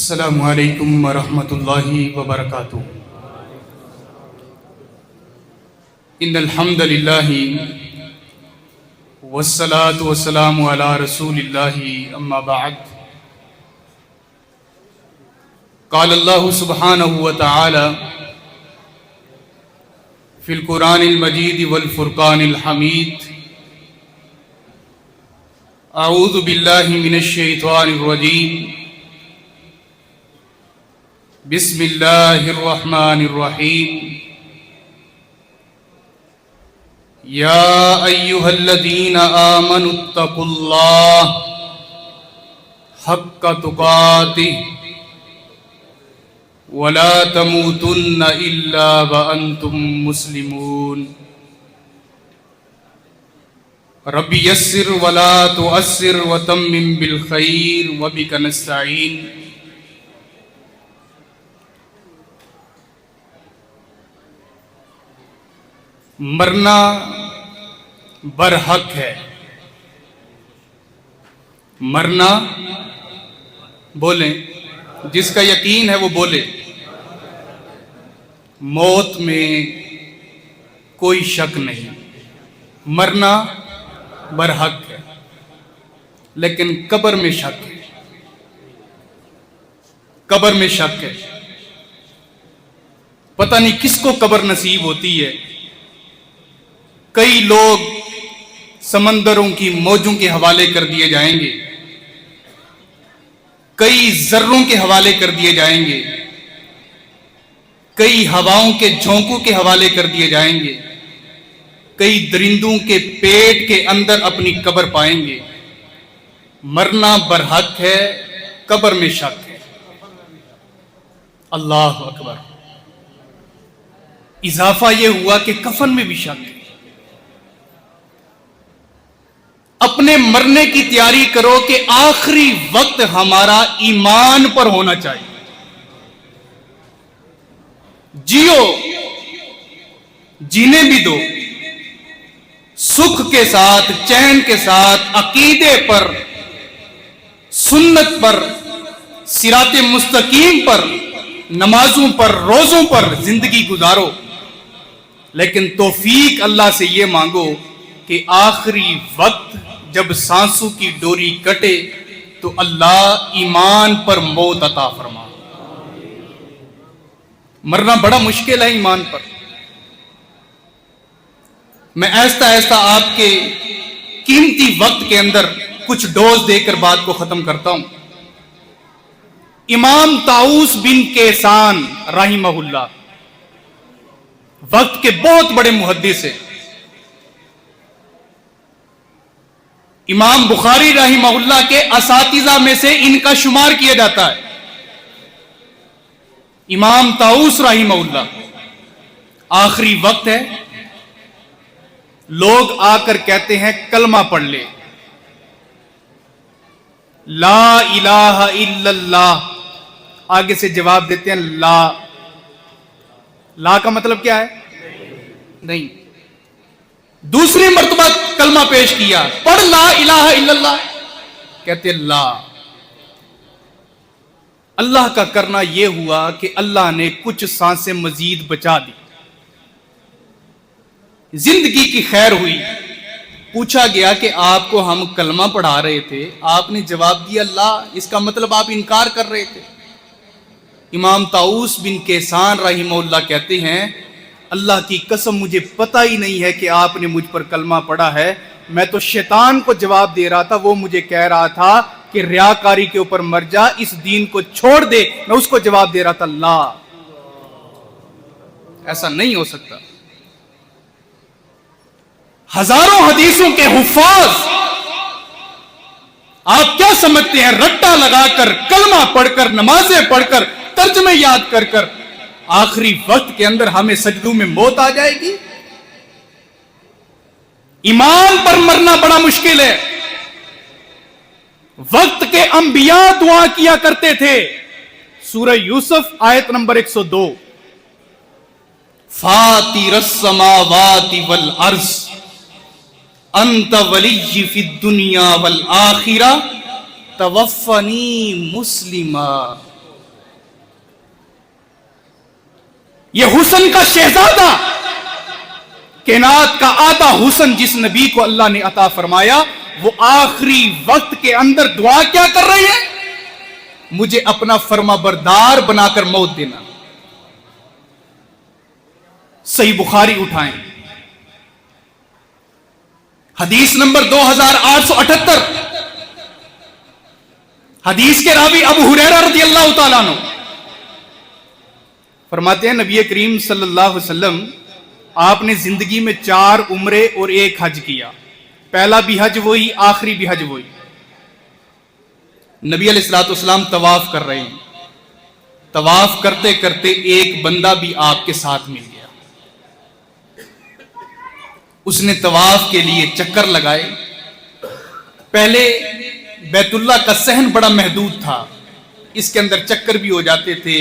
السلام علیکم ورحمۃ اللہ وبرکاتہ۔ ان الحمد للہ والصلاة والسلام علی رسول اللہ اما بعد۔ قال اللہ سبحانہ وتعالی فی القرآن المجید والفرقان الحمید، اعوذ باللہ من الشیطان الرجیم، بسم اللہ الرحمن الرحیم، یا ایہا الذین آمنوا اتقوا اللہ حق تقاتہ ولا تموتن الا وانتم مسلمون، رب یسر ولا تعسر وتمم بالخیر وبک نستعین۔ مرنا برحق ہے، مرنا بولیں، جس کا یقین ہے وہ بولے، موت میں کوئی شک نہیں، مرنا برحق ہے، لیکن قبر میں شک ہے، قبر میں شک ہے۔ پتہ نہیں کس کو قبر نصیب ہوتی ہے۔ کئی لوگ سمندروں کی موجوں کے حوالے کر دیے جائیں گے، کئی ذروں کے حوالے کر دیے جائیں گے، کئی ہواؤں کے جھونکوں کے حوالے کر دیے جائیں گے، کئی درندوں کے پیٹ کے اندر اپنی قبر پائیں گے۔ مرنا برحق ہے، قبر میں شک ہے۔ اللہ اکبر۔ اضافہ یہ ہوا کہ کفن میں بھی شک ہے۔ اپنے مرنے کی تیاری کرو کہ آخری وقت ہمارا ایمان پر ہونا چاہیے۔ جیو، جینے بھی دو، سکھ کے ساتھ، چین کے ساتھ، عقیدے پر، سنت پر، صراط مستقیم پر، نمازوں پر، روزوں پر زندگی گزارو، لیکن توفیق اللہ سے یہ مانگو کہ آخری وقت جب سانسوں کی ڈوری کٹے تو اللہ ایمان پر موت عطا فرما۔ مرنا بڑا مشکل ہے ایمان پر۔ میں آہستہ آہستہ آپ کے قیمتی وقت کے اندر کچھ ڈوز دے کر بات کو ختم کرتا ہوں۔ امام طاؤس بن کیسان رحمہ اللہ وقت کے بہت بڑے محدث ہیں۔ امام بخاری رحمہ اللہ کے اساتذہ میں سے ان کا شمار کیا جاتا ہے۔ امام طاؤس رحمہ اللہ، آخری وقت ہے، لوگ آ کر کہتے ہیں کلمہ پڑھ لے، لا الہ الا اللہ، آگے سے جواب دیتے ہیں لا۔ لا کا مطلب کیا ہے؟ نہیں۔ دوسری مرتبہ کلمہ پیش کیا، پڑھ لا الہ الا اللہ، کہتے لا۔ اللہ کا کرنا یہ ہوا کہ اللہ نے کچھ سانسیں مزید بچا دی، زندگی کی خیر ہوئی۔ پوچھا گیا کہ آپ کو ہم کلمہ پڑھا رہے تھے، آپ نے جواب دیا لا، اس کا مطلب آپ انکار کر رہے تھے۔ امام طاؤس بن کیسان رحمہ اللہ کہتے ہیں اللہ کی قسم مجھے پتہ ہی نہیں ہے کہ آپ نے مجھ پر کلمہ پڑھا ہے، میں تو شیطان کو جواب دے رہا تھا، وہ مجھے کہہ رہا تھا کہ ریاکاری کے اوپر مر جا، اس دین کو چھوڑ دے، میں اس کو جواب دے رہا تھا لا۔ ایسا نہیں ہو سکتا۔ ہزاروں حدیثوں کے حفاظ آپ کیا سمجھتے ہیں رٹا لگا کر، کلمہ پڑھ کر، نمازیں پڑھ کر، ترجمے یاد کر کر آخری وقت کے اندر ہمیں سجدوں میں موت آ جائے گی؟ ایمان پر مرنا بڑا مشکل ہے۔ وقت کے انبیاء دعا کیا کرتے تھے۔ سورہ یوسف آیت نمبر 102، فاطر السماوات والارض انت ولی فی الدنیا والآخرہ توفنی مسلما یہ حسن کا شہزادہ، کائنات کا آدھا حسن جس نبی کو اللہ نے عطا فرمایا، وہ آخری وقت کے اندر دعا کیا کر رہے ہیں؟ مجھے اپنا فرما بردار بنا کر موت دینا۔ صحیح بخاری اٹھائیں، حدیث نمبر 2878، حدیث کے راوی ابو ہریرہ رضی اللہ تعالیٰ عنہ فرماتے ہیں نبی کریم صلی اللہ علیہ وسلم آپ نے زندگی میں 4 عمرے اور 1 حج کیا، پہلا بھی حج وہی، آخری بھی حج وہی۔ نبی علیہ الصلوۃ والسلام طواف کر رہے ہیں، طواف کرتے کرتے ایک بندہ بھی آپ کے ساتھ مل گیا، اس نے طواف کے لیے چکر لگائے۔ پہلے بیت اللہ کا صحن بڑا محدود تھا، اس کے اندر چکر بھی ہو جاتے تھے،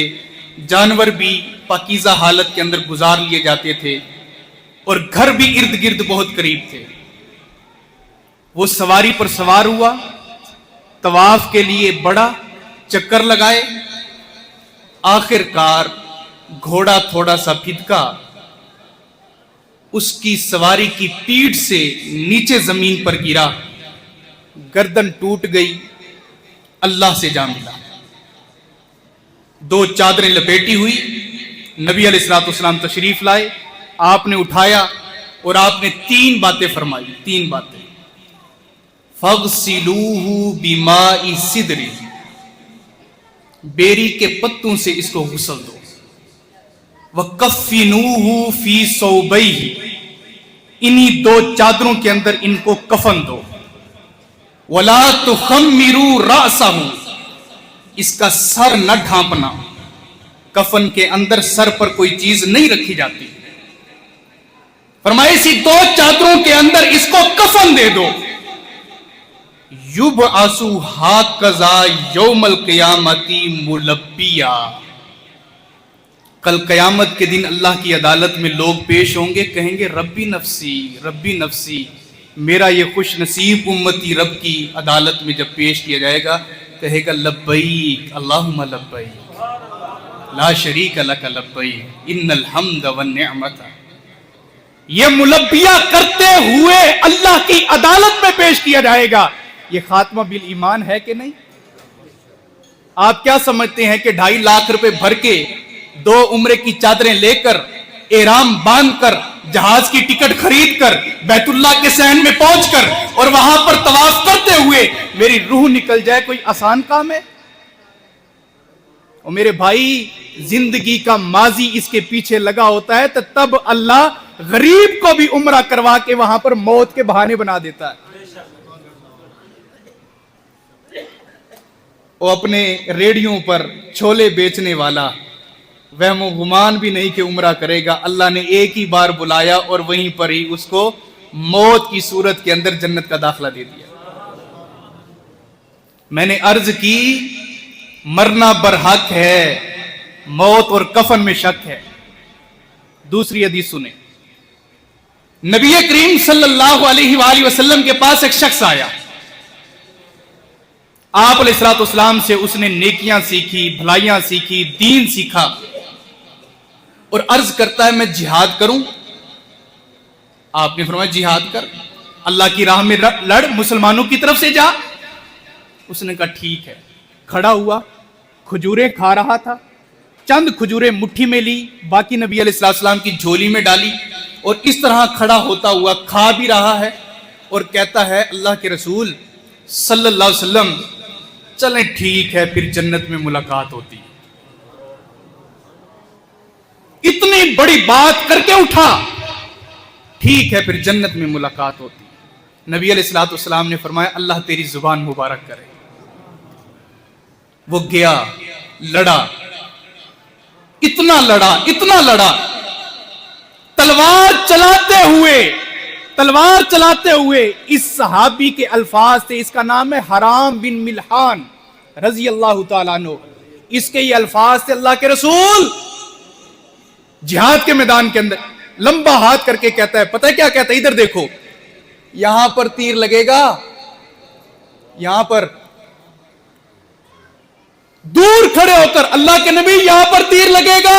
جانور بھی پاکیزہ حالت کے اندر گزار لیے جاتے تھے، اور گھر بھی ارد گرد بہت قریب تھے۔ وہ سواری پر سوار ہوا، طواف کے لیے بڑا چکر لگائے، آخر کار گھوڑا تھوڑا سا پھدکا، اس کی سواری کی پیٹھ سے نیچے زمین پر گرا، گردن ٹوٹ گئی، اللہ سے جا ملا۔ 2 چادریں لپیٹی ہوئی، نبی علیہ الصلوۃ والسلام تشریف لائے، آپ نے اٹھایا اور آپ نے 3 باتیں فرمائی، 3 باتیں۔ فَاغْسِلُوهُ بِمَاءِ سِدْرٍ، بیری کے پتوں سے اس کو غسل دو۔ وَكَفِّنُوهُ فِي ثَوْبَيْهِ، انہی 2 چادروں کے اندر ان کو کفن دو۔ وَلَا تُخَمِّرُوا رَأْسَهُ، اس کا سر نہ ڈھانپنا، کفن کے اندر سر پر کوئی چیز نہیں رکھی جاتی۔ فرمائے اسی 2 چادروں کے اندر اس کو کفن دے دو۔ یبعث ھکذا یوم القیامۃ ملبیا، کل قیامت کے دن اللہ کی عدالت میں لوگ پیش ہوں گے، کہیں گے ربی نفسی ربی نفسی، میرا یہ خوش نصیب امتی رب کی عدالت میں جب پیش کیا جائے گا، کہے گا لبیک اللہم لبیک لا شریک لک لبیک ان الحمد والنعمت۔ یہ ملبیہ کرتے ہوئے اللہ کی عدالت میں پیش کیا جائے گا۔ یہ خاتمہ بالایمان ہے کہ نہیں؟ آپ کیا سمجھتے ہیں کہ 2.5 لاکھ روپے بھر کے 2 عمرے کی چادریں لے کر، احرام باندھ کر، جہاز کی ٹکٹ خرید کر، بیت اللہ کے صحن میں پہنچ کر اور وہاں پر طواف کرتے ہوئے میری روح نکل جائے کوئی آسان کام ہے؟ اور میرے بھائی، زندگی کا ماضی اس کے پیچھے لگا ہوتا ہے، تو تب اللہ غریب کو بھی عمرہ کروا کے وہاں پر موت کے بہانے بنا دیتا ہے۔ وہ اپنے ریڈیوں پر چھولے بیچنے والا وہم و گمان بھی نہیں کہ عمرہ کرے گا، اللہ نے ایک ہی بار بلایا اور وہیں پر ہی اس کو موت کی صورت کے اندر جنت کا داخلہ دے دیا۔ میں نے عرض کی مرنا برحق ہے، موت اور کفن میں شک ہے۔ دوسری حدیث سنیں، نبی کریم صلی اللہ علیہ وآلہ وسلم کے پاس ایک شخص آیا، آپ علیہ الصلوۃ والسلام سے اس نے نیکیاں سیکھی، بھلائیاں سیکھی، دین سیکھا، اور عرض کرتا ہے میں جہاد کروں؟ آپ نے فرمایا جہاد کر، اللہ کی راہ میں لڑ، مسلمانوں کی طرف سے جا۔ اس نے کہا ٹھیک ہے، کھڑا ہوا، کھجوریں کھا رہا تھا، چند کھجوریں مٹھی میں لی، باقی نبی علیہ الصلوۃ والسلام کی جھولی میں ڈالی، اور اس طرح کھڑا ہوتا ہوا کھا بھی رہا ہے اور کہتا ہے اللہ کے رسول صلی اللہ علیہ وسلم چلیں ٹھیک ہے، پھر جنت میں ملاقات ہوتی۔ اتنی بڑی بات کر کے اٹھا، ٹھیک ہے پھر جنت میں ملاقات ہوتی۔ نبی علیہ الصلوۃ والسلام نے فرمایا اللہ تیری زبان مبارک کرے۔ وہ گیا، لڑا، اتنا لڑا، تلوار چلاتے ہوئے اس صحابی کے الفاظ تھے، اس کا نام ہے حرام بن ملحان رضی اللہ تعالیٰ عنہ۔ اس کے یہ الفاظ تھے اللہ کے رسول جہاد کے میدان کے اندر لمبا ہاتھ کر کے کہتا ہے، پتہ ہے کیا کہتا ہے؟ ادھر دیکھو، یہاں پر تیر لگے گا، یہاں پر دور کھڑے ہو کر اللہ کے نبی یہاں پر تیر لگے گا،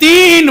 3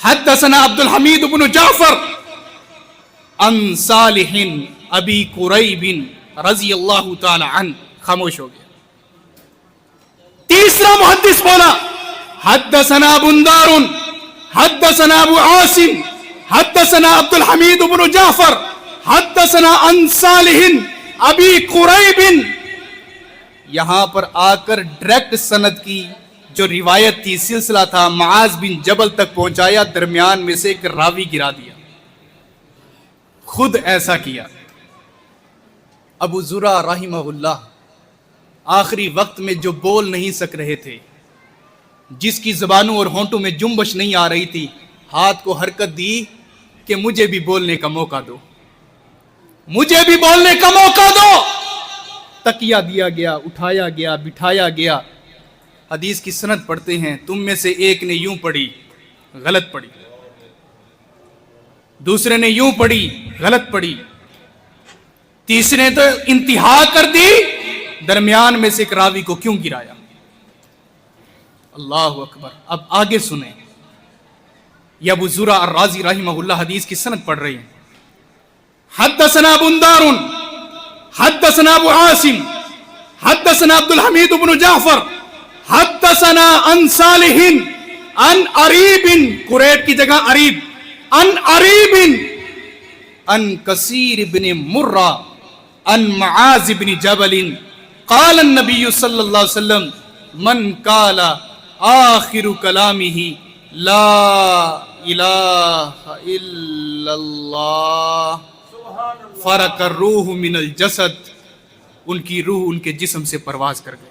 حدثنا عبد الحمید بن جعفر عن صالح ابی قریب رضی اللہ تعالی عنہ. خاموش ہو گیا. تیسرا محدث بولا حدثنا بندار حدثنا ابو عاصم حدثنا عبد الحمید بن جعفر حدثنا عن صالح ابی قریب. یہاں پر آ کر ڈائریکٹ سند کی جو روایت تھی، سلسلہ تھا، معاذ بن جبل تک پہنچایا، درمیان میں سے ایک راوی گرا دیا. خود ایسا کیا. ابو زرع رحمہ اللہ آخری وقت میں جو بول نہیں سک رہے تھے، جس کی زبانوں اور ہونٹوں میں جنبش نہیں آ رہی تھی، ہاتھ کو حرکت دی کہ مجھے بھی بولنے کا موقع دو، مجھے بھی بولنے کا موقع دو. تکیہ دیا گیا، اٹھایا گیا، بٹھایا گیا. حدیث کی سند پڑھتے ہیں، تم میں سے ایک نے یوں پڑھی، غلط پڑھی، دوسرے نے یوں پڑھی، غلط پڑھی، تیسرے نے تو انتہا کر دی، درمیان میں سے ایک راوی کو کیوں گرایا؟ اللہ اکبر. اب آگے سنیں. یہ ابو زرع الرازی رحمہ اللہ حدیث کی سند پڑھ رہے ہیں. حدثنا بندار حدثنا ابو عاصم حدثنا عبد الحمید بن جعفر حدثنا عن صالح عن عریب، قریب کی جگہ عریب، عن عریب عن کثیر بن مرہ عن معاذ بن جبل قال النبی صلی اللہ علیہ وسلم من قال آخر کلامہ لا الہ الا اللہ فرق الروح من الجسد. ان کی روح ان کے جسم سے پرواز کر گئی.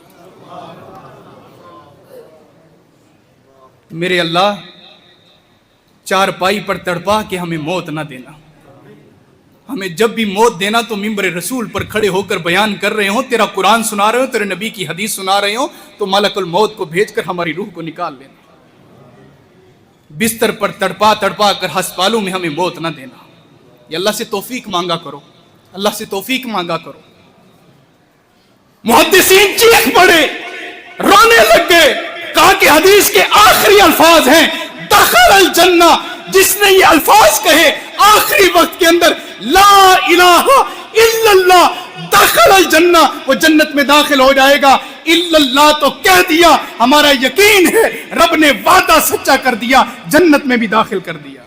میرے اللہ چارپائی پر تڑپا کے ہمیں موت نہ دینا. ہمیں جب بھی موت دینا تو ممبر رسول پر کھڑے ہو کر بیان کر رہے ہوں، تیرا قرآن سنا رہے ہوں، تیرے نبی کی حدیث سنا رہے ہوں، تو ملک الموت کو بھیج کر ہماری روح کو نکال لینا. بستر پر تڑپا تڑپا کر ہسپتالوں میں ہمیں موت نہ دینا. یہ اللہ سے توفیق مانگا کرو، اللہ سے توفیق مانگا کرو. محدثین چیخ پڑے، رونے لگ گئے، کہا کہ حدیث کے آخری الفاظ ہیں دخل الجنہ. جس نے یہ الفاظ کہے آخری وقت کے اندر لا الہ الا اللہ دخل الجنہ، وہ جنت میں داخل ہو جائے گا. الا اللہ تو کہہ دیا، ہمارا یقین ہے رب نے وعدہ سچا کر دیا، جنت میں بھی داخل کر دیا.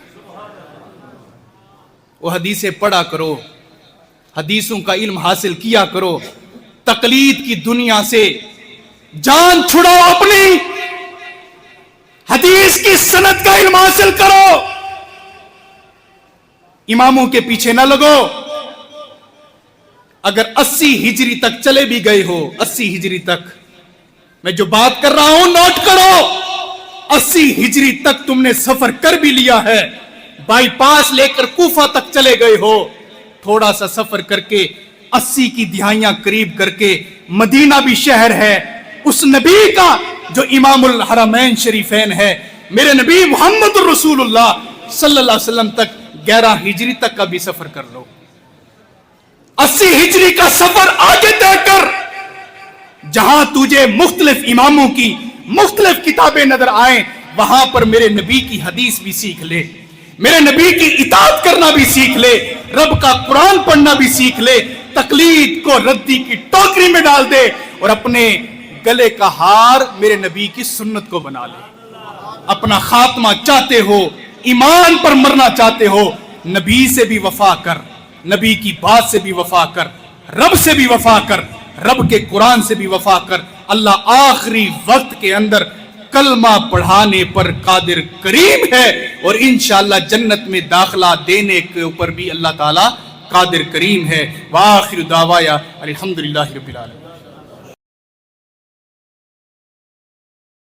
وہ حدیثیں پڑھا کرو، حدیثوں کا علم حاصل کیا کرو. تقلید کی دنیا سے جان چھڑاؤ، اپنی حدیث کی سند کا علم حاصل کرو. اماموں کے پیچھے نہ لگو. اگر 80 ہجری تک چلے بھی گئے ہو، 80 ہجری تک، میں جو بات کر رہا ہوں نوٹ کرو، 80 ہجری تک تم نے سفر کر بھی لیا ہے، بائی پاس لے کر کوفہ تک چلے گئے ہو، تھوڑا سا سفر کر کے 80 کی دہائیاں قریب کر کے مدینہ بھی شہر ہے اس نبی کا جو امام الحرمین شریفین ہے، میرے نبی محمد الرسول اللہ صلی اللہ علیہ وسلم تک 11 ہجری تک کا بھی سفر کر لو. 80 ہجری کا سفر آگے طے کر، جہاں تجھے مختلف اماموں کی مختلف کتابیں نظر آئیں، وہاں پر میرے نبی کی حدیث بھی سیکھ لے، میرے نبی کی اطاعت کرنا بھی سیکھ لے، رب کا قرآن پڑھنا بھی سیکھ لے. تقلید کو ردی کی ٹوکری میں ڈال دے اور اپنے گلے کا ہار میرے نبی کی سنت کو بنا لے. اپنا خاتمہ چاہتے ہو، ایمان پر مرنا چاہتے ہو، نبی سے بھی وفا کر، نبی کی بات سے بھی وفا کر، رب سے بھی وفا کر، رب کے قرآن سے بھی وفا کر. اللہ آخری وقت کے اندر کلمہ پڑھانے پر قادر کریم ہے، اور انشاءاللہ جنت میں داخلہ دینے کے اوپر بھی اللہ تعالیٰ قادر کریم ہے. وآخر دعوایا الحمدللہ رب العالمین.